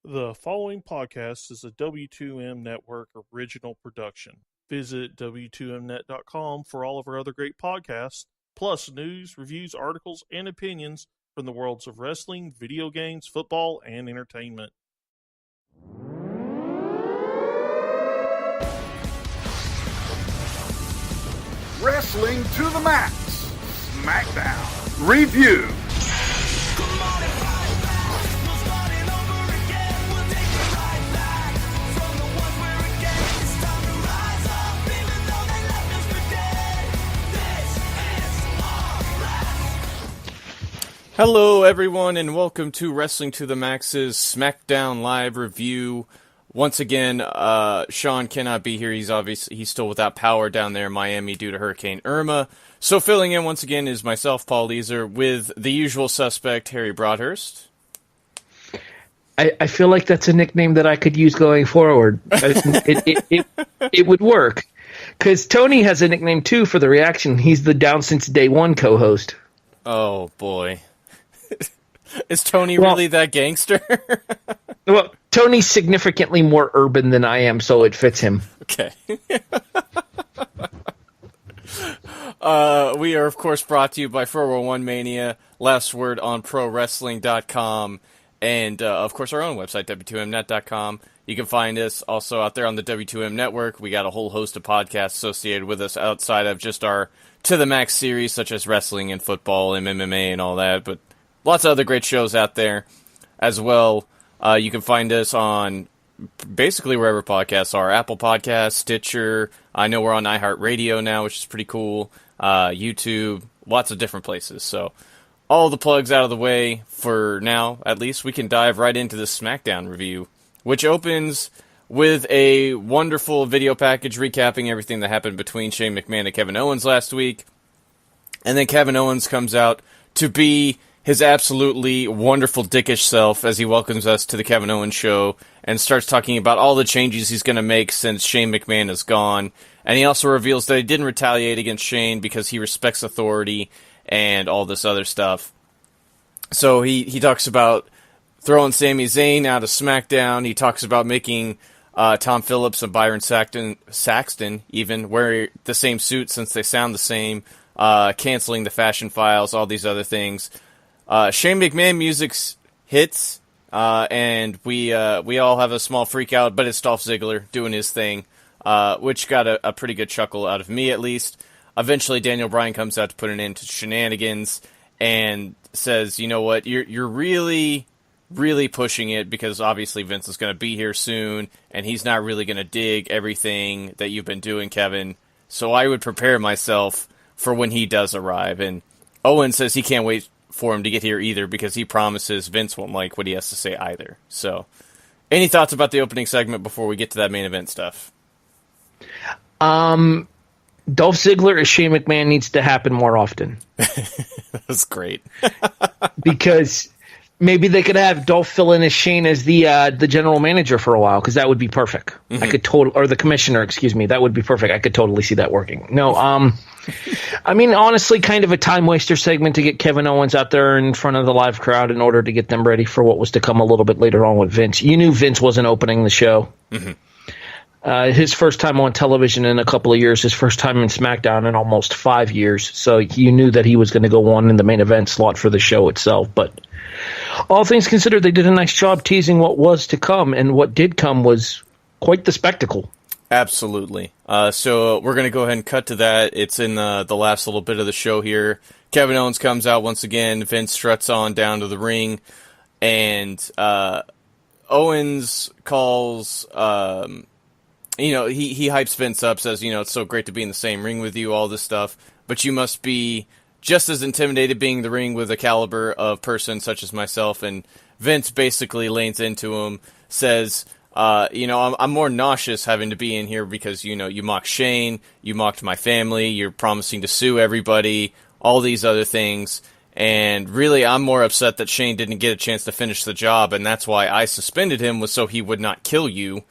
The following podcast is a W2M Network original production. Visit W2Mnet.com for all of our other great podcasts, plus news, reviews, articles, and opinions from the worlds of wrestling, video games, football, and entertainment. Wrestling to the Max Smackdown Review. Hello, everyone, and welcome to Wrestling to the Max's Smackdown Live Review. Once again, Sean cannot be here. He's still without power down there in Miami due to Hurricane Irma. So filling in once again is myself, Paul Leazar, with the usual suspect, Harry Broadhurst. I feel like that's a nickname that I could use going forward. It would work. Because Tony has a nickname, too, for the reaction. He's the Down Since Day One co-host. Oh, boy. Is Tony really that gangster? Well, Tony's significantly more urban than I am, so it fits him. Okay. We are, of course, brought to you by 411 Mania, Last Word on ProWrestling.com, and, of course, our own website, W2Mnet.com. You can find us also out there on the W2M Network. We got a whole host of podcasts associated with us outside of just our To the Max series, such as wrestling and football and MMA and all that, but lots of other great shows out there as well. You can find us on basically wherever podcasts are. Apple Podcasts, Stitcher. I know we're on iHeartRadio now, which is pretty cool. YouTube, lots of different places. So all the plugs out of the way for now, at least. We can dive right into the SmackDown review, which opens with a wonderful video package recapping everything that happened between Shane McMahon and Kevin Owens last week. And then Kevin Owens comes out to be his absolutely wonderful dickish self as he welcomes us to the Kevin Owens show and starts talking about all the changes he's going to make since Shane McMahon is gone. And he also reveals that he didn't retaliate against Shane because he respects authority and all this other stuff. So he talks about throwing Sami Zayn out of SmackDown. He talks about making Tom Phillips and Byron Saxton even wear the same suit since they sound the same, canceling the fashion files, all these other things. Shane McMahon music hits, and we all have a small freak out, but it's Dolph Ziggler doing his thing, which got a pretty good chuckle out of me at least. Eventually, Daniel Bryan comes out to put an end to shenanigans and says, you know what, you're really pushing it because obviously Vince is going to be here soon, and he's not really going to dig everything that you've been doing, Kevin. So I would prepare myself for when he does arrive. And Owen says he can't wait for him to get here either because he promises Vince won't like what he has to say either. So any thoughts about the opening segment before we get to that main event stuff? Dolph Ziggler as Shane McMahon needs to happen more often. That's great. Because maybe they could have Dolph fill in as Shane as the general manager for a while, because that would be perfect. Mm-hmm. I could or the commissioner, excuse me, that would be perfect. I could totally see that working. No, I mean, honestly, kind of a time waster segment to get Kevin Owens out there in front of the live crowd in order to get them ready for what was to come a little bit later on with Vince. You knew Vince wasn't opening the show. Mm-hmm. His first time on television in a couple of years, his first time in SmackDown in almost 5 years. So you knew that he was going to go on in the main event slot for the show itself. But all things considered, they did a nice job teasing what was to come, and what did come was quite the spectacle. Absolutely. So we're going to go ahead and cut to that. It's in the last little bit of the show here. Kevin Owens comes out once again. Vince struts on down to the ring, and Owens calls... he hypes Vince up, says, it's so great to be in the same ring with you, all this stuff, but you must be just as intimidated being in the ring with a caliber of person such as myself. And Vince basically lanes into him, says, I'm more nauseous having to be in here because, you mocked Shane, you mocked my family, you're promising to sue everybody, all these other things. And really, I'm more upset that Shane didn't get a chance to finish the job, and that's why I suspended him, was so he would not kill you.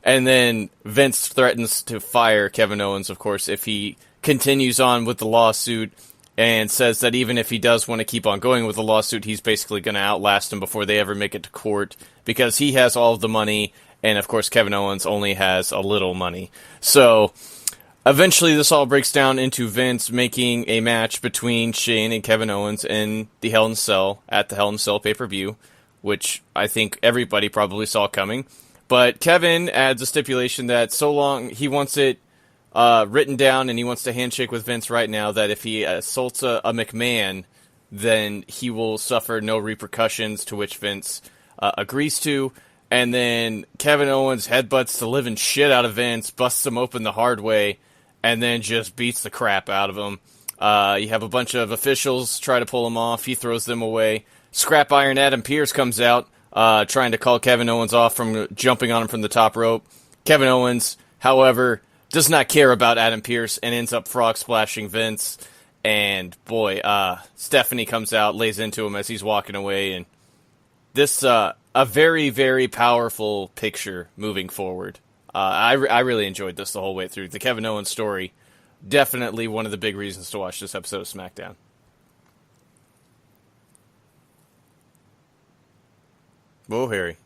And then Vince threatens to fire Kevin Owens, of course, if he continues on with the lawsuit and says that even if he does want to keep on going with the lawsuit, he's basically going to outlast him before they ever make it to court because he has all of the money, and of course Kevin Owens only has a little money. So eventually this all breaks down into Vince making a match between Shane and Kevin Owens in the Hell in a Cell at the Hell in a Cell pay-per-view, which I think everybody probably saw coming. But Kevin adds a stipulation that so long he wants it written down and he wants to handshake with Vince right now that if he assaults a McMahon, then he will suffer no repercussions, to which Vince agrees to. And then Kevin Owens headbutts the living shit out of Vince, busts him open the hard way, and then just beats the crap out of him. You have a bunch of officials try to pull him off. He throws them away. Scrap Iron Adam Pearce comes out, trying to call Kevin Owens off from jumping on him from the top rope. Kevin Owens, however, does not care about Adam Pearce and ends up frog splashing Vince. And boy, Stephanie comes out, lays into him as he's walking away, and this a very, very powerful picture moving forward. I really enjoyed this the whole way through. The Kevin Owens story, definitely one of the big reasons to watch this episode of SmackDown. Whoa, Harry.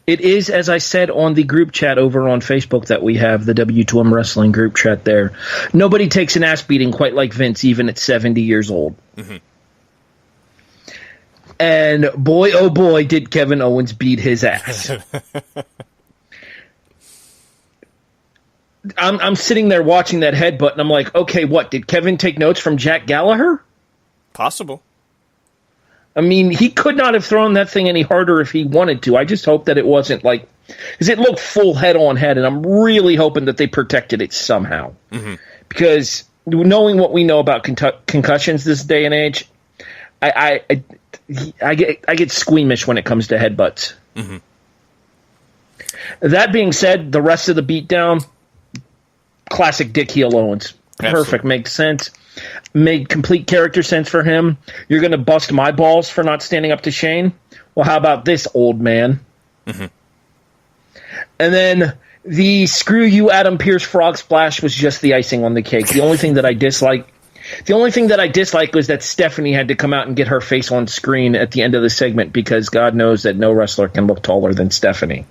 It is, as I said on the group chat over on Facebook that we have, the W2M Wrestling group chat there. Nobody takes an ass beating quite like Vince, even at 70 years old. Mm-hmm. And boy, oh boy, did Kevin Owens beat his ass. I'm sitting there watching that headbutt, and I'm like, okay, what? Did Kevin take notes from Jack Gallagher? Possible. I mean, he could not have thrown that thing any harder if he wanted to. I just hope that it wasn't like... Because it looked full head-on head, and I'm really hoping that they protected it somehow. Mm-hmm. Because knowing what we know about concussions this day and age, I get squeamish when it comes to headbutts. Mm-hmm. That being said, the rest of the beatdown, classic Dick Heel Owens. Absolutely. Perfect, makes sense. Made complete character sense for him. You're going to bust my balls for not standing up to Shane? Well, how about this, old man? Mm-hmm. And then the screw you Adam Pearce frog splash was just the icing on the cake. The only thing that I dislike was that Stephanie had to come out and get her face on screen at the end of the segment because God knows that no wrestler can look taller than Stephanie.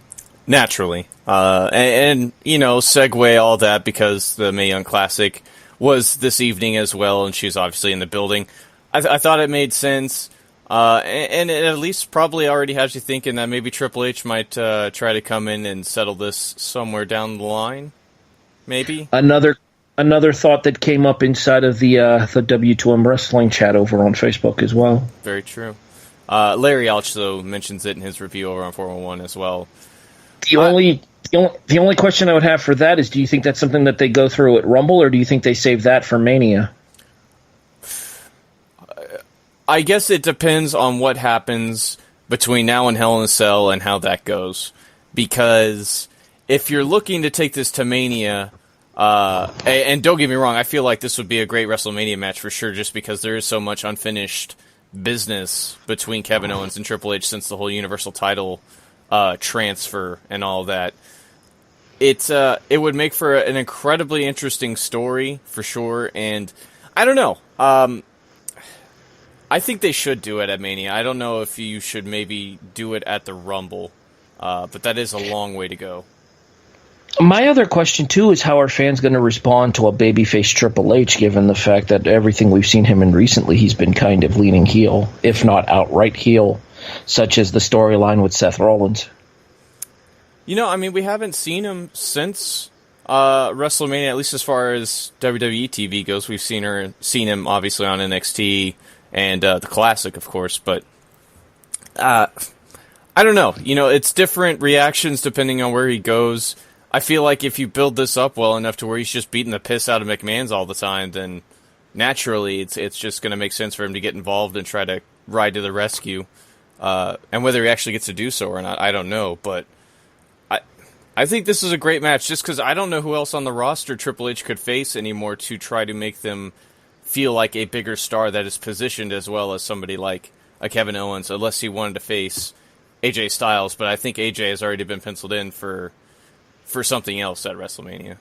Naturally. And segue all that because the Mae Young Classic was this evening as well, and she's obviously in the building. I thought it made sense, and it at least probably already has you thinking that maybe Triple H might try to come in and settle this somewhere down the line, maybe? Another thought that came up inside of the W2M Wrestling chat over on Facebook as well. Very true. Larry also mentions it in his review over on 411 as well. The only question I would have for that is, do you think that's something that they go through at Rumble, or do you think they save that for Mania? I guess it depends on what happens between now and Hell in a Cell and how that goes. Because if you're looking to take this to Mania, and don't get me wrong, I feel like this would be a great WrestleMania match for sure, just because there is so much unfinished business between Kevin Owens and Triple H since the whole Universal title transfer and all that. It would make for an incredibly interesting story for sure, and I don't know. I think they should do it at Mania. I don't know if you should maybe do it at the Rumble, but that is a long way to go. My other question too is how are fans going to respond to a babyface Triple H, given the fact that everything we've seen him in recently, he's been kind of leaning heel, if not outright heel, such as the storyline with Seth Rollins. We haven't seen him since WrestleMania, at least as far as WWE TV goes. We've seen him obviously on NXT and the Classic, of course, but I don't know. It's different reactions depending on where he goes. I feel like if you build this up well enough to where he's just beating the piss out of McMahon's all the time, then naturally it's just going to make sense for him to get involved and try to ride to the rescue. And whether he actually gets to do so or not, I don't know, but I think this is a great match just because I don't know who else on the roster Triple H could face anymore to try to make them feel like a bigger star that is positioned as well as somebody like a Kevin Owens, unless he wanted to face AJ Styles. But I think AJ has already been penciled in for something else at WrestleMania.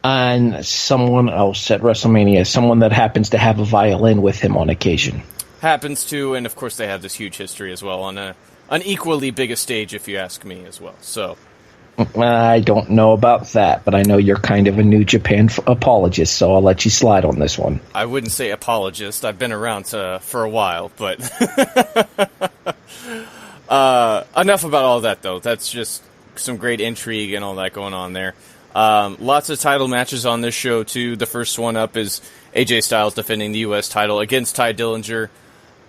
And someone else at WrestleMania, someone that happens to have a violin with him on occasion. Happens to, and of course they have this huge history as well on an equally big a stage, if you ask me, as well. So I don't know about that, but I know you're kind of a New Japan apologist, so I'll let you slide on this one. I wouldn't say apologist. I've been around for a while, but enough about all that, though. That's just some great intrigue and all that going on there. Lots of title matches on this show, too. The first one up is AJ Styles defending the U.S. title against Tye Dillanger.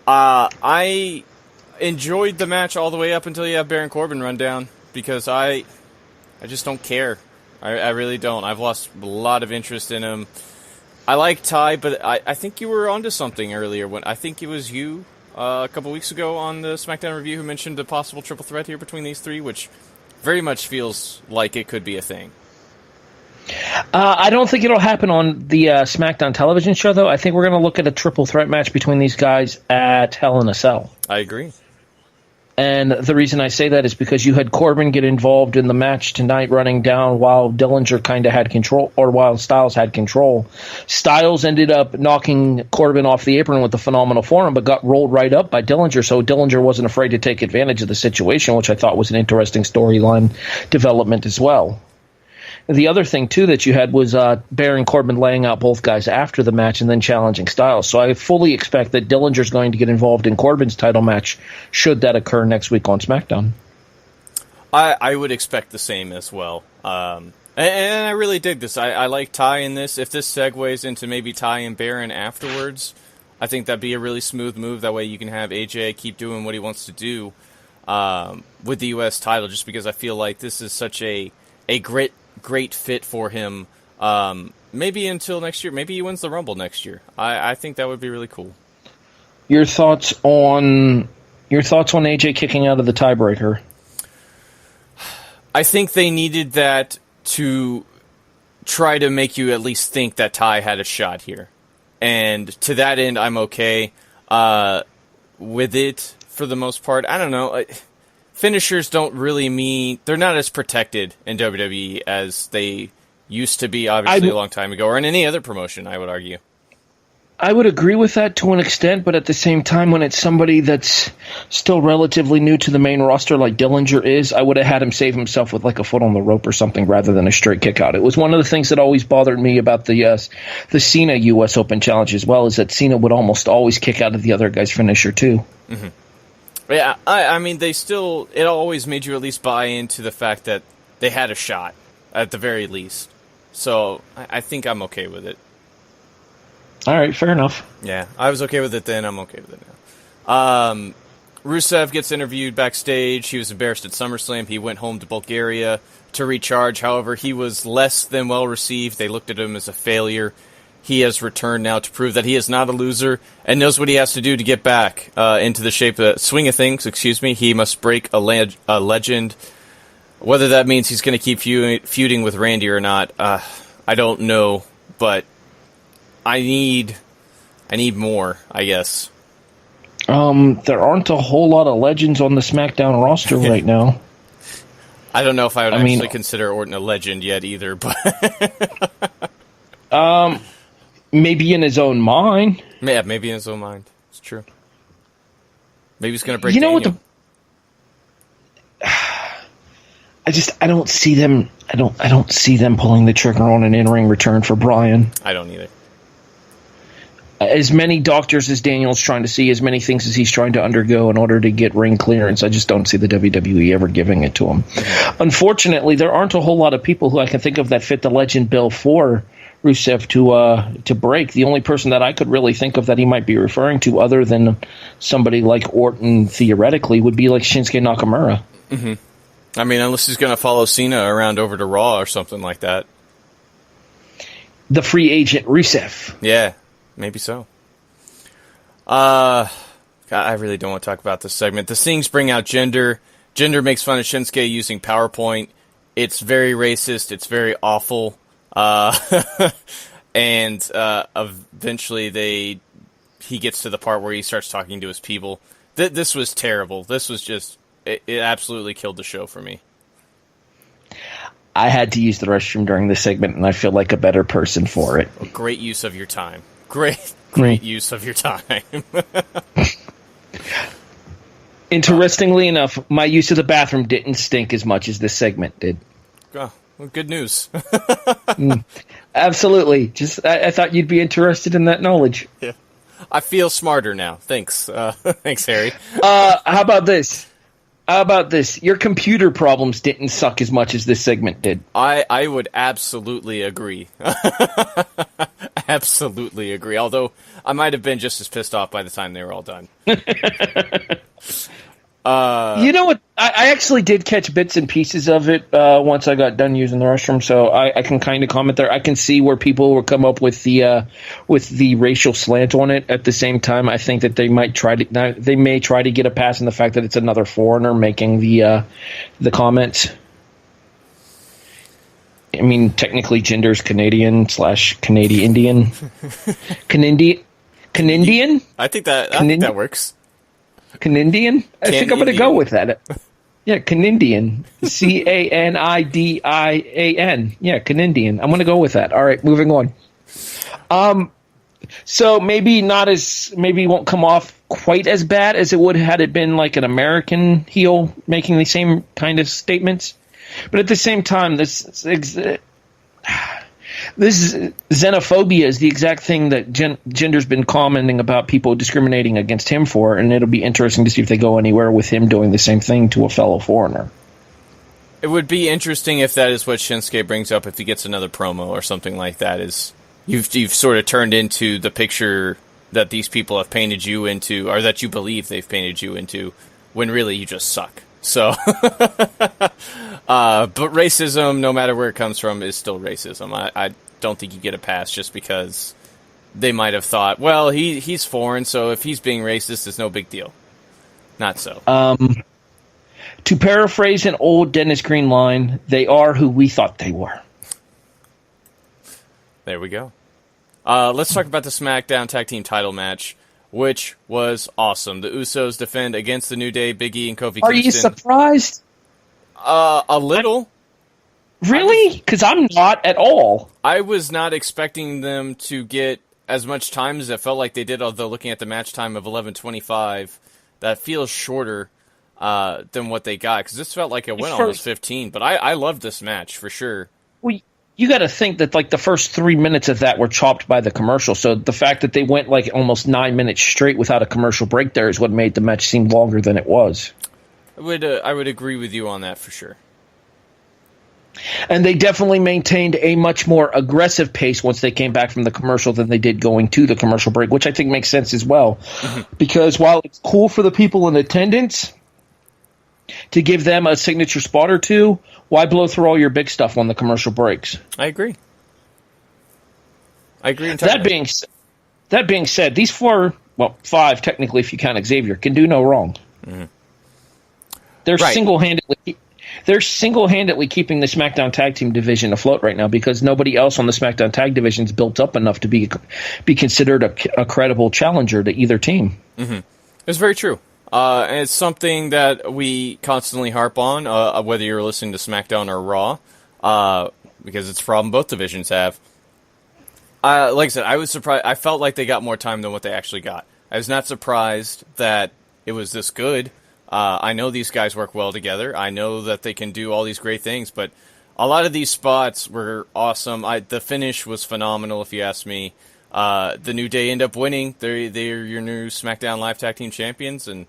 I enjoyed the match all the way up until you have Baron Corbin run down, because I just don't care. I really don't. I've lost a lot of interest in him. I like Tye, but I think you were onto something earlier. When I think it was you a couple weeks ago on the SmackDown review who mentioned the possible triple threat here between these three, which very much feels like it could be a thing. I don't think it'll happen on the SmackDown television show, though. I think we're going to look at a triple threat match between these guys at Hell in a Cell. I agree. And the reason I say that is because you had Corbin get involved in the match tonight running down while Dillinger kind of had control, or while Styles had control. Styles ended up knocking Corbin off the apron with a phenomenal forearm, but got rolled right up by Dillinger, so Dillinger wasn't afraid to take advantage of the situation, which I thought was an interesting storyline development as well. The other thing, too, that you had was Baron Corbin laying out both guys after the match and then challenging Styles. So I fully expect that Dillinger's going to get involved in Corbin's title match should that occur next week on SmackDown. I would expect the same as well. And I really dig this. I like Tye in this. If this segues into maybe Tye and Baron afterwards, I think that'd be a really smooth move. That way you can have AJ keep doing what he wants to do with the U.S. title, just because I feel like this is such a great fit for him. Maybe until next year. Maybe he wins the Rumble next year. I think that would be really cool. Your thoughts on AJ kicking out of the tiebreaker? I think they needed that to try to make you at least think that Tye had a shot here. And to that end, I'm okay with it for the most part. I don't know. Finishers don't really mean... They're not as protected in WWE as they used to be, obviously, a long time ago, or in any other promotion, I would argue. I would agree with that to an extent, but at the same time, when it's somebody that's still relatively new to the main roster like Dillinger is, I would have had him save himself with like a foot on the rope or something rather than a straight kick out. It was one of the things that always bothered me about the Cena U.S. Open Challenge as well, is that Cena would almost always kick out of the other guy's finisher too. Mm-hmm. Yeah, I mean, it always made you at least buy into the fact that they had a shot, at the very least. So, I think I'm okay with it. All right, fair enough. Yeah, I was okay with it then, I'm okay with it now. Rusev gets interviewed backstage. He was embarrassed at SummerSlam. He went home to Bulgaria to recharge. However, he was less than well received. They looked at him as a failure. He has returned now to prove that he is not a loser and knows what he has to do to get back into the swing of things. He must break a legend. Whether that means he's going to keep feuding with Randy or not, I don't know. But I need more, I guess. There aren't a whole lot of legends on the SmackDown roster right now. I don't know if I would actually consider Orton a legend yet either, but maybe in his own mind. Yeah, maybe in his own mind. It's true. Maybe he's going to break Daniel. What I don't see them. I don't see them pulling the trigger on an in-ring return for Bryan. I don't either. As many doctors as Daniel's trying to see, as many things as he's trying to undergo in order to get ring clearance, I just don't see the WWE ever giving it to him. Unfortunately, there aren't a whole lot of people who I can think of that fit the legend bill for Rusev to break. The only person that I could really think of that he might be referring to, other than somebody like Orton theoretically, would be like Shinsuke Nakamura. Mm-hmm. I mean, unless he's going to follow Cena around over to Raw or something like that. The free agent Rusev. Yeah, maybe so. God, I really don't want to talk about this segment. The Stings bring out Jinder. Jinder makes fun of Shinsuke using PowerPoint. It's very racist. It's very awful. And eventually he gets to the part where he starts talking to his people. This was terrible. This was just... It absolutely killed the show for me. I had to use the restroom during this segment, and I feel like a better person for it. Well, great use of your time. Great use of your time. Interestingly enough, my use of the bathroom didn't stink as much as this segment did. Oh, well, good news. Absolutely. Just I thought you'd be interested in that knowledge. Yeah. I feel smarter now. Thanks. Thanks, Harry. How about this? Your computer problems didn't suck as much as this segment did. I would absolutely agree. Absolutely agree. Although I might have been just as pissed off by the time they were all done. You know what? I actually did catch bits and pieces of it once I got done using the restroom, so I can kind of comment there. I can see where people will come up with the racial slant on it. At the same time, I think that they may try to get a pass on the fact that it's another foreigner making the comments. I mean, technically, gender's Canadian/Canadian. Canadian? I think that works. Canadian? I think I'm going to go with that. Yeah, Canadian. Candidian. Yeah, Canadian. I'm going to go with that. All right, moving on. So maybe won't come off quite as bad as it would had it been like an American heel making the same kind of statements. But at the same time, this xenophobia is the exact thing that Gender's been commenting about people discriminating against him for, and it'll be interesting to see if they go anywhere with him doing the same thing to a fellow foreigner. It would be interesting if that is what Shinsuke brings up, if he gets another promo or something like that. Is you've sort of turned into the picture that these people have painted you into, or that you believe they've painted you into, when really you just suck. So, but racism, no matter where it comes from, is still racism. I don't think you get a pass just because they might have thought, well, he's foreign, so if he's being racist, it's no big deal. Not so. To paraphrase an old Dennis Green line, they are who we thought they were. There we go. Let's talk about the SmackDown Tag Team title match, which was awesome. The Usos defend against the New Day, Big E and Kofi Kingston. Are you surprised? A little. Really? Because I'm not at all. I was not expecting them to get as much time as it felt like they did, although looking at the match time of 11:25, that feels shorter than what they got, because this felt like it went almost 15. But I loved this match, for sure. Well, you got to think that like the first 3 minutes of that were chopped by the commercial, so the fact that they went like almost 9 minutes straight without a commercial break there is what made the match seem longer than it was. I would agree with you on that for sure. And they definitely maintained a much more aggressive pace once they came back from the commercial than they did going to the commercial break, which I think makes sense as well. Mm-hmm. Because while it's cool for the people in attendance to give them a signature spot or two, why blow through all your big stuff on the commercial breaks? I agree entirely. That being said, these five technically if you count Xavier, can do no wrong. Mm-hmm. They're single-handedly keeping the SmackDown Tag Team division afloat right now because nobody else on the SmackDown Tag division is built up enough to be considered a credible challenger to either team. Mm-hmm. It's very true. And it's something that we constantly harp on, whether you're listening to SmackDown or Raw, because it's a problem both divisions have. Like I said, I was surprised. I felt like they got more time than what they actually got. I was not surprised that it was this good. I know these guys work well together. I know that they can do all these great things, but a lot of these spots were awesome. The finish was phenomenal, if you ask me. The New Day end up winning. They're your new SmackDown Live Tag Team Champions, and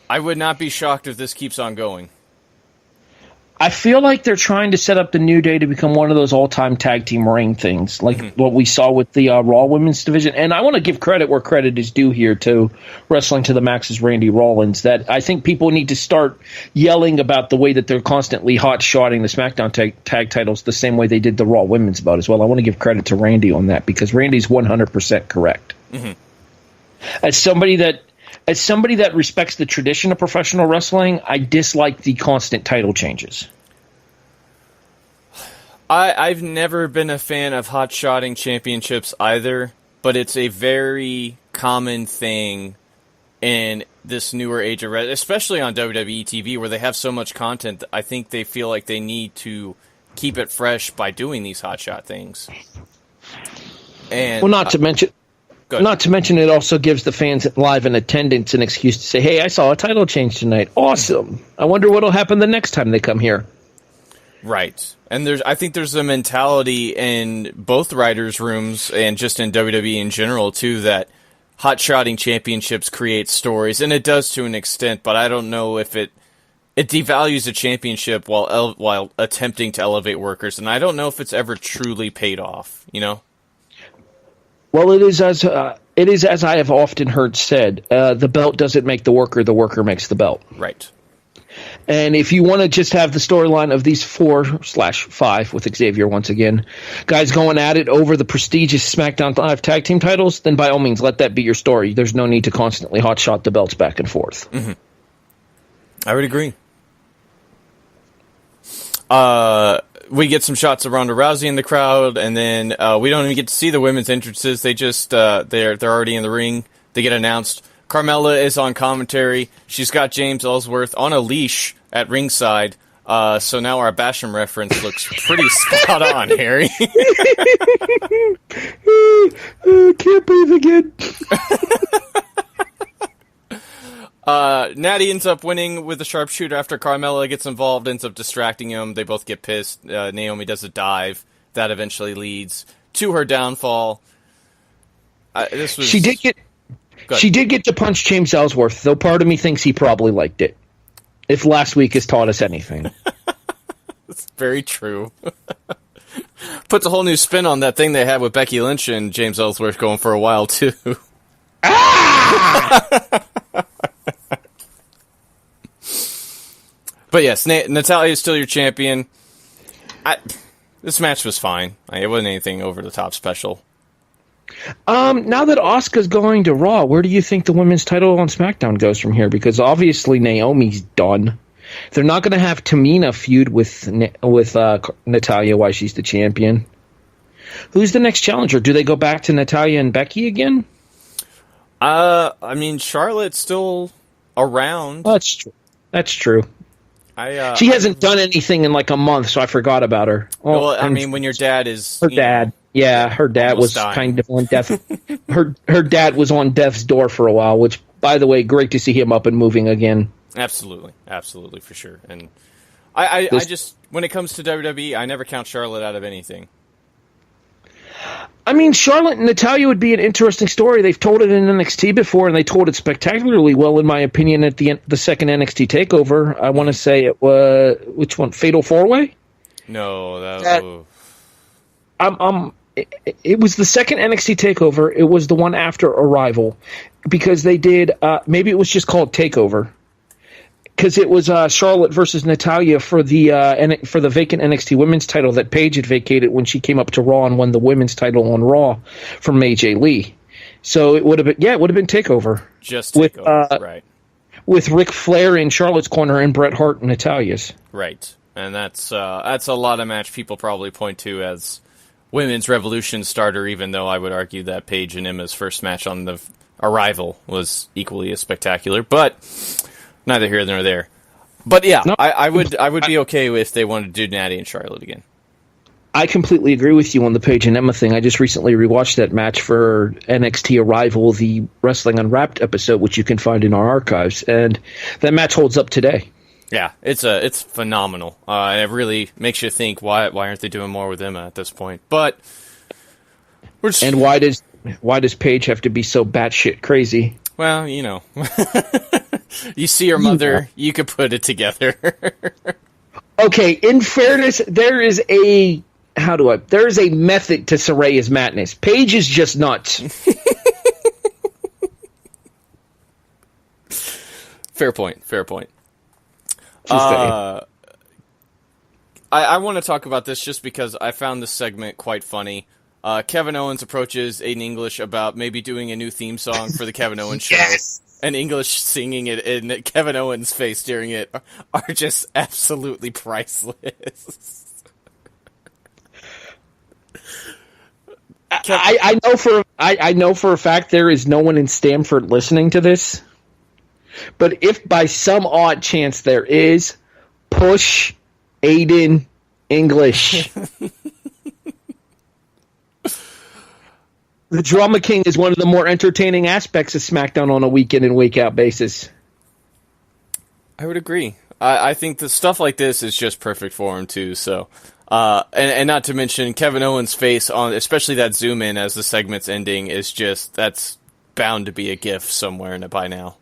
I would not be shocked if this keeps on going. I feel like they're trying to set up the New Day to become one of those all-time tag team reign things, like what we saw with the Raw Women's Division. And I want to give credit where credit is due here to Wrestling to the Max's Randy Rollins, that I think people need to start yelling about the way that they're constantly hot-shotting the SmackDown tag titles the same way they did the Raw Women's bout as well. I want to give credit to Randy on that because Randy's 100% correct. Mm-hmm. As somebody that respects the tradition of professional wrestling, I dislike the constant title changes. I've never been a fan of hot-shotting championships either, but it's a very common thing in this newer age of especially on WWE TV where they have so much content. I think they feel like they need to keep it fresh by doing these hotshot things. And well, not to mention it also gives the fans live in attendance an excuse to say, hey, I saw a title change tonight. Awesome. I wonder what'll happen the next time they come here. Right. And I think there's a mentality in both writers' rooms and just in WWE in general, too, that hot-shotting championships create stories, and it does to an extent, but I don't know if it devalues a championship while attempting to elevate workers, and I don't know if it's ever truly paid off, you know? Well, it is as I have often heard said, the belt doesn't make the worker makes the belt. Right. And if you want to just have the storyline of these 4/5 with Xavier once again, guys going at it over the prestigious SmackDown Live tag team titles, then by all means let that be your story. There's no need to constantly hotshot the belts back and forth. Mm-hmm. I would agree. We get some shots of Ronda Rousey in the crowd, and then we don't even get to see the women's entrances. They just they're already in the ring. They get announced. Carmella is on commentary. She's got James Ellsworth on a leash at ringside. So now our Basham reference looks pretty spot on, Harry. Can't breathe again. Natty ends up winning with a sharpshooter after Carmella gets involved, ends up distracting him. They both get pissed. Naomi does a dive. That eventually leads to her downfall. She did get to punch James Ellsworth, though part of me thinks he probably liked it. If last week has taught us anything. It's very true. Puts a whole new spin on that thing they had with Becky Lynch and James Ellsworth going for a while, too. Ah! But yes, Natalya is still your champion. This match was fine. It wasn't anything over the top special. Now that Asuka's going to Raw, where do you think the women's title on SmackDown goes from here? Because obviously Naomi's done. They're not going to have Tamina feud with Natalya while she's the champion. Who's the next challenger? Do they go back to Natalya and Becky again? I mean, Charlotte's still around. That's true. She hasn't done anything in like a month, so I forgot about her. Well, I mean, when your dad is... Her dad. Yeah, her dad was dying. Kind of on death. her dad was on death's door for a while, which, by the way, great to see him up and moving again. Absolutely, for sure. And I just, when it comes to WWE, I never count Charlotte out of anything. I mean, Charlotte and Natalya would be an interesting story. They've told it in NXT before, and they told it spectacularly well, in my opinion, at the second NXT TakeOver. I want to say it was, which one? Fatal 4-Way? No, it was the second NXT TakeOver. It was the one after Arrival, because they did. Maybe it was just called TakeOver, because it was Charlotte versus Natalya for the vacant NXT Women's title that Paige had vacated when she came up to Raw and won the Women's title on Raw from AJ Lee. So it would have been TakeOver. Just TakeOver, right? With Ric Flair in Charlotte's corner and Bret Hart in Natalya's. Right, and that's a lot of match people probably point to as Women's Revolution starter, even though I would argue that Paige and Emma's first match on the Arrival was equally as spectacular, but neither here nor there. But yeah, no, I would be okay if they wanted to do Natty and Charlotte again. I completely agree with you on the Paige and Emma thing. I just recently rewatched that match for NXT Arrival, the Wrestling Unwrapped episode, which you can find in our archives, and that match holds up today. Yeah, it's phenomenal. It really makes you think, why aren't they doing more with Emma at this point? But and why does Paige have to be so batshit crazy? Well, you know, you see her mother, you could put it together. Okay, in fairness, there is a method to Saraya's madness. Paige is just nuts. Fair point. I want to talk about this just because I found this segment quite funny. Kevin Owens approaches Aiden English about maybe doing a new theme song for the Kevin Owens show. Yes! And English singing it and Kevin Owens' face during it are just absolutely priceless. I know for a fact there is no one in Stamford listening to this. But if by some odd chance there is, push Aiden English. The Drama King is one of the more entertaining aspects of SmackDown on a week in and week out basis. I would agree. I think the stuff like this is just perfect for him too. So, and not to mention Kevin Owens' face on, especially that zoom in as the segment's ending, is just that's bound to be a GIF somewhere in it by now.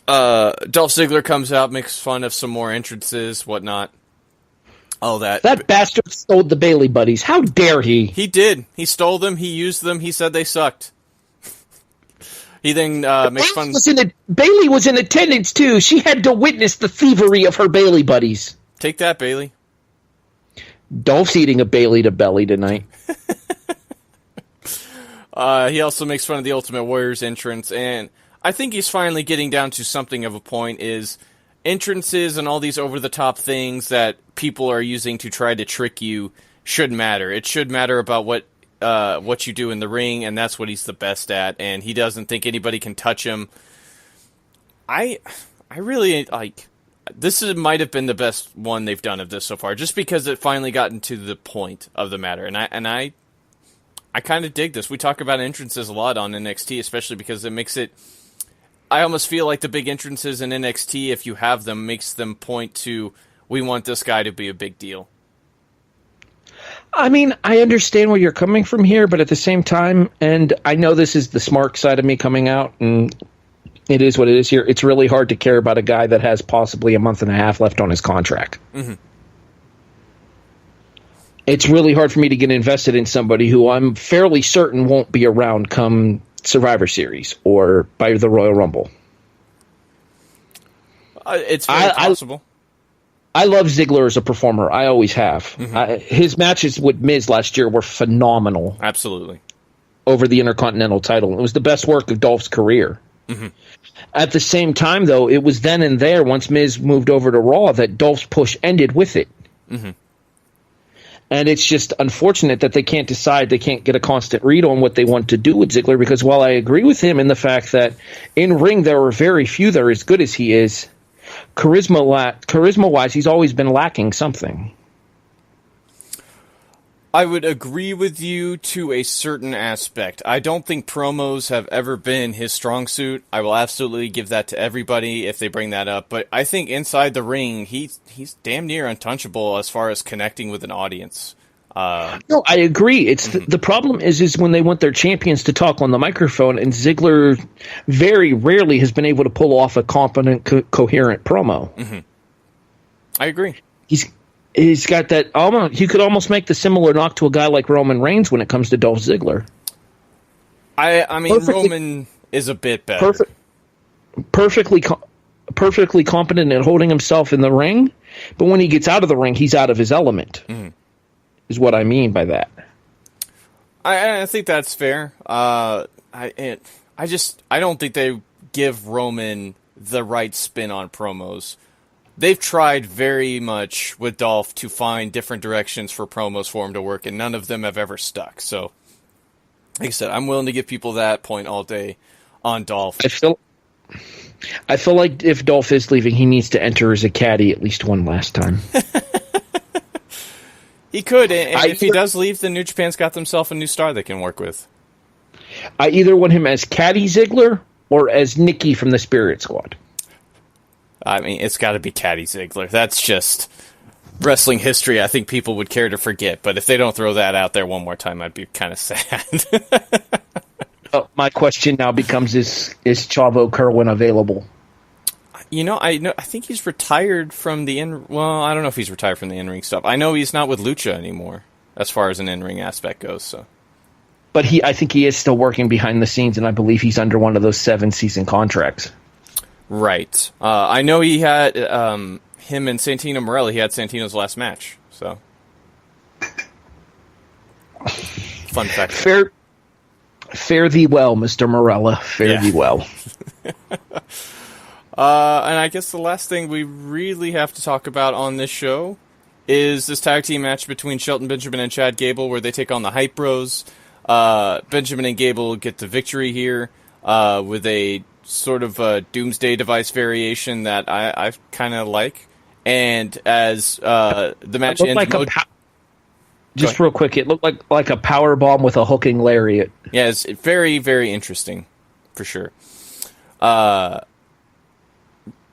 Dolph Ziggler comes out, makes fun of some more entrances, whatnot. All that. That bastard stole the Bailey buddies. How dare he? He did. He stole them. He used them. He said they sucked. He then makes fun. Bailey was in attendance too. She had to witness the thievery of her Bailey buddies. Take that, Bailey. Dolph's eating a Bailey to belly tonight. He also makes fun of the Ultimate Warrior's entrance, and I think he's finally getting down to something of a point, is entrances and all these over-the-top things that people are using to try to trick you should matter. It should matter about what you do in the ring, and that's what he's the best at, and he doesn't think anybody can touch him. I really, like, this might have been the best one they've done of this so far, just because it finally gotten to the point of the matter, and I kind of dig this. We talk about entrances a lot on NXT, especially because it makes it... I almost feel like the big entrances in NXT, if you have them, makes them point to, we want this guy to be a big deal. I mean, I understand where you're coming from here, but at the same time, and I know this is the smart side of me coming out, and it is what it is here, it's really hard to care about a guy that has possibly a month and a half left on his contract. Mm-hmm. It's really hard for me to get invested in somebody who I'm fairly certain won't be around come Survivor Series or by the Royal Rumble. It's very possible. I love Ziggler as a performer. I always have. Mm-hmm. His matches with Miz last year were phenomenal. Absolutely. Over the Intercontinental title. It was the best work of Dolph's career. Mm-hmm. At the same time, though, it was then and there, once Miz moved over to Raw, that Dolph's push ended with it. Mm-hmm. And it's just unfortunate that they can't decide, they can't get a constant read on what they want to do with Ziggler, because while I agree with him in the fact that in ring there are very few that are as good as he is, charisma-wise, he's always been lacking something. I would agree with you to a certain aspect. I don't think promos have ever been his strong suit. I will absolutely give that to everybody if they bring that up. But I think inside the ring, he's damn near untouchable as far as connecting with an audience. No, I agree. It's the problem is when they want their champions to talk on the microphone, and Ziggler very rarely has been able to pull off a competent, coherent promo. Mm-hmm. I agree. He's got that almost. You could almost make the similar knock to a guy like Roman Reigns when it comes to Dolph Ziggler. I mean, Roman is a bit better. Perfectly competent at holding himself in the ring, but when he gets out of the ring, he's out of his element. Mm-hmm. Is what I mean by that. I think that's fair. I don't think they give Roman the right spin on promos. They've tried very much with Dolph to find different directions for promos for him to work, and none of them have ever stuck. So, like I said, I'm willing to give people that point all day on Dolph. I feel like if Dolph is leaving, he needs to enter as a caddy at least one last time. He could, and if he does leave, then New Japan's got themselves a new star they can work with. I either want him as Caddy Ziggler or as Nikki from the Spirit Squad. I mean, it's got to be Caddy Ziggler. That's just wrestling history I think people would care to forget, but if they don't throw that out there one more time, I'd be kind of sad. My question now becomes, is Chavo Kerwin available? I think he's retired from the in. Well, I don't know if he's retired from the in-ring stuff. I know he's not with Lucha anymore, as far as an in-ring aspect goes. So, but I think he is still working behind the scenes, and I believe he's under one of those 7-season contracts. Right. I know he had him and Santino Marella. He had Santino's last match. So, fun fact. Fare thee well, Mr. Marella. Fare thee well. And I guess the last thing we really have to talk about on this show is this tag team match between Shelton Benjamin and Chad Gable, where they take on the Hype Bros. Benjamin and Gable get the victory here with a sort of a doomsday device variation that I kind of like. And as the match ends, just real quick, it looked like a power bomb with a hooking lariat. Yeah, it's very, very interesting, for sure. The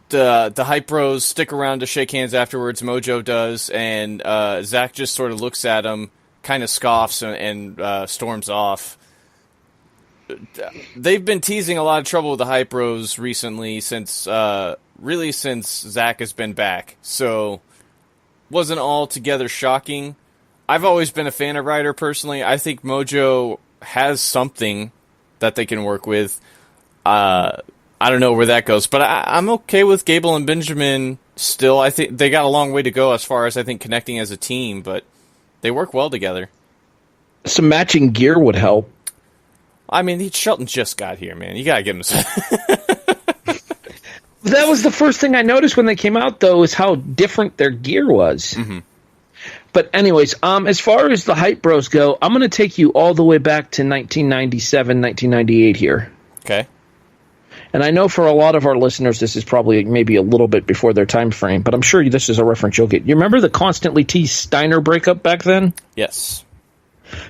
Hype Bros stick around to shake hands afterwards. Mojo does, and Zach just sort of looks at him, kind of scoffs, and storms off. They've been teasing a lot of trouble with the Hype Bros recently, since Zach has been back. So, wasn't altogether shocking. I've always been a fan of Ryder personally. I think Mojo has something that they can work with. I don't know where that goes, but I'm okay with Gable and Benjamin still. I think they got a long way to go as far as, I think, connecting as a team, but they work well together. Some matching gear would help. I mean, Shelton just got here, man. You gotta give him some. That was the first thing I noticed when they came out, though, is how different their gear was. Mm-hmm. But anyways, as far as the Hype Bros go, I'm going to take you all the way back to 1997, 1998 here. Okay. And I know for a lot of our listeners, this is probably maybe a little bit before their time frame, but I'm sure this is a reference you'll get. You remember the constantly teased Steiner breakup back then? Yes.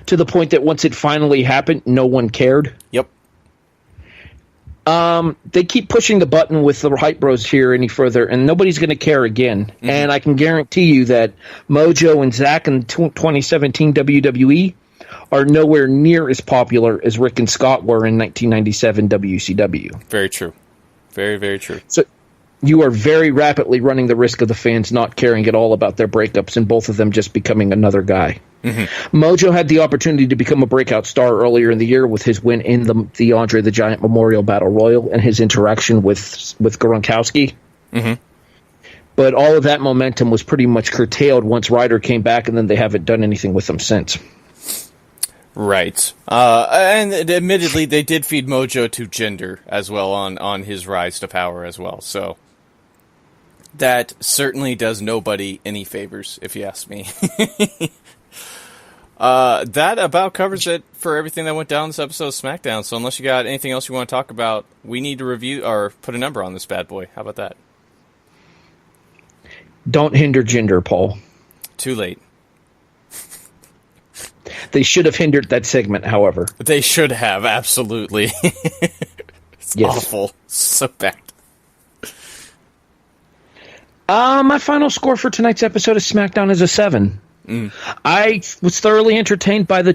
To the point that once it finally happened, no one cared? Yep. They keep pushing the button with the Hype Bros here any further, and nobody's going to care again. Mm-hmm. And I can guarantee you that Mojo and Zach in 2017 WWE are nowhere near as popular as Rick and Scott were in 1997 WCW. Very true. Very, very true. So you are very rapidly running the risk of the fans not caring at all about their breakups and both of them just becoming another guy. Mm-hmm. Mojo had the opportunity to become a breakout star earlier in the year with his win in the Andre the Giant Memorial Battle Royal and his interaction with Gronkowski. Mm-hmm. But all of that momentum was pretty much curtailed once Ryder came back, and then they haven't done anything with him since. Right. And admittedly, they did feed Mojo to Jinder as well on his rise to power as well. So that certainly does nobody any favors, if you ask me. That about covers it for everything that went down this episode of SmackDown. So unless you got anything else you want to talk about, we need to review or put a number on this bad boy. How about that? Don't hinder Jinder, Paul. Too late. They should have hindered that segment, however. They should have, absolutely. It's awful. So bad. My final score for tonight's episode of SmackDown is a 7. I was thoroughly entertained by the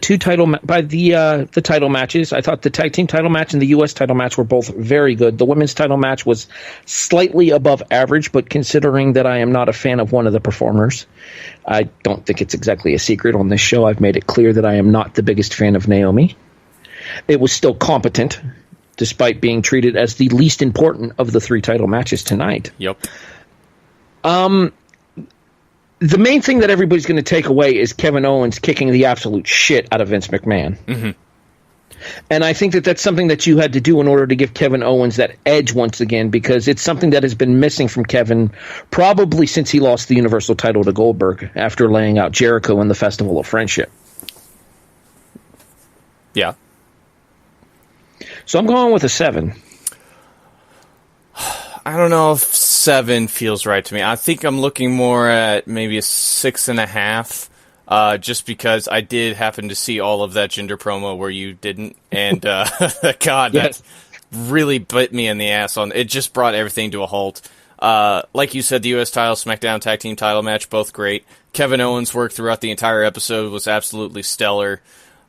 title matches. I thought the tag team title match and the U.S. title match were both very good. The women's title match was slightly above average, but considering that I am not a fan of one of the performers, I don't think it's exactly a secret on this show. I've made it clear that I am not the biggest fan of Naomi. It was still competent, despite being treated as the least important of the 3 title matches tonight. Yep. The main thing that everybody's going to take away is Kevin Owens kicking the absolute shit out of Vince McMahon. Mm-hmm. And I think that that's something that you had to do in order to give Kevin Owens that edge once again, because it's something that has been missing from Kevin probably since he lost the Universal title to Goldberg after laying out Jericho in the Festival of Friendship. Yeah. So I'm going with a 7. I don't know if 7 feels right to me. I think I'm looking more at maybe a 6.5, just because I did happen to see all of that Jinder promo where you didn't, and God, that really bit me in the ass. It just brought everything to a halt. Like you said, the U.S. title, SmackDown tag team title match, both great. Kevin Owens' work throughout the entire episode was absolutely stellar,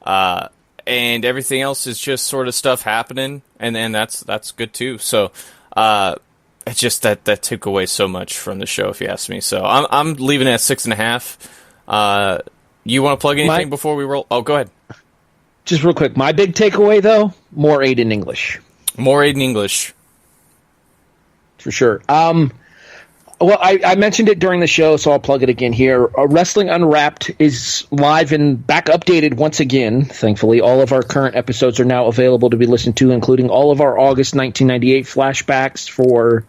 and everything else is just sort of stuff happening, and that's good too. So. It's just that took away so much from the show, if you ask me. So I'm leaving it at 6.5. You want to plug anything before we roll? Oh, go ahead. Just real quick. My big takeaway, though, more Aiden English. More Aiden English. For sure. Well, I mentioned it during the show, so I'll plug it again here. Wrestling Unwrapped is live and back updated once again, thankfully. All of our current episodes are now available to be listened to, including all of our August 1998 flashbacks for,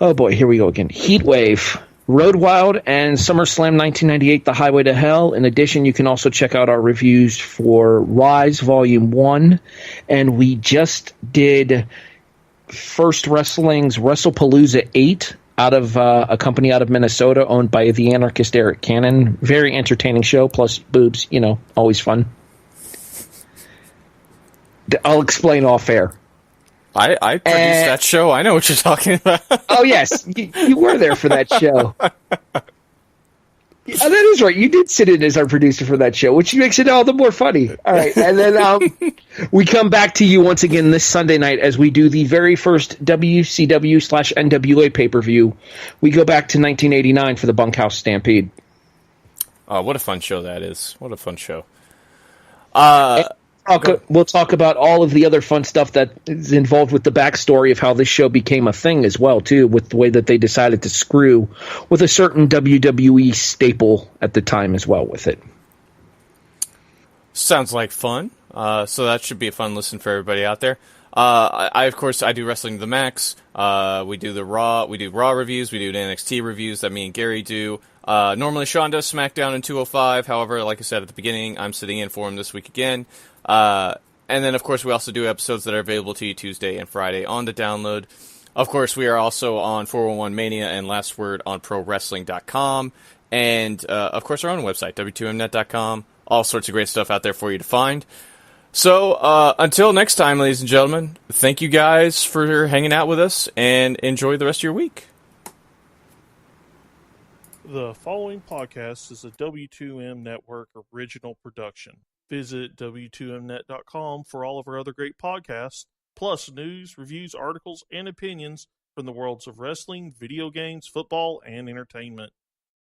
oh boy, here we go again, Heatwave, Road Wild, and SummerSlam 1998, The Highway to Hell. In addition, you can also check out our reviews for Rise Volume 1, and we just did First Wrestling's WrestlePalooza 8 out of a company out of Minnesota owned by the anarchist Eric Cannon. Very entertaining show, plus boobs, always fun. I'll explain off air. I produced that show. I know what you're talking about. Oh, yes. You were there for that show. Oh, that is right. You did sit in as our producer for that show, which makes it all the more funny. All right. And then we come back to you once again this Sunday night as we do the very first WCW/NWA pay-per-view. We go back to 1989 for the Bunkhouse Stampede. Oh, what a fun show that is. What a fun show. We'll talk about all of the other fun stuff that is involved with the backstory of how this show became a thing as well, too, with the way that they decided to screw with a certain WWE staple at the time as well with it. Sounds like fun. So that should be a fun listen for everybody out there. Of course, I do Wrestling to the Max. We do Raw reviews. We do the NXT reviews that me and Gary do. Normally Sean does SmackDown in 205. However, like I said at the beginning, I'm sitting in for him this week again. And then, of course, we also do episodes that are available to you Tuesday and Friday on the download. Of course, we are also on 411 Mania and Last Word on ProWrestling.com. And, of course, our own website, W2Mnet.com. All sorts of great stuff out there for you to find. So, until next time, ladies and gentlemen, thank you guys for hanging out with us, and enjoy the rest of your week. The following podcast is a W2M Network original production. Visit W2Mnet.com for all of our other great podcasts, plus news, reviews, articles, and opinions from the worlds of wrestling, video games, football, and entertainment.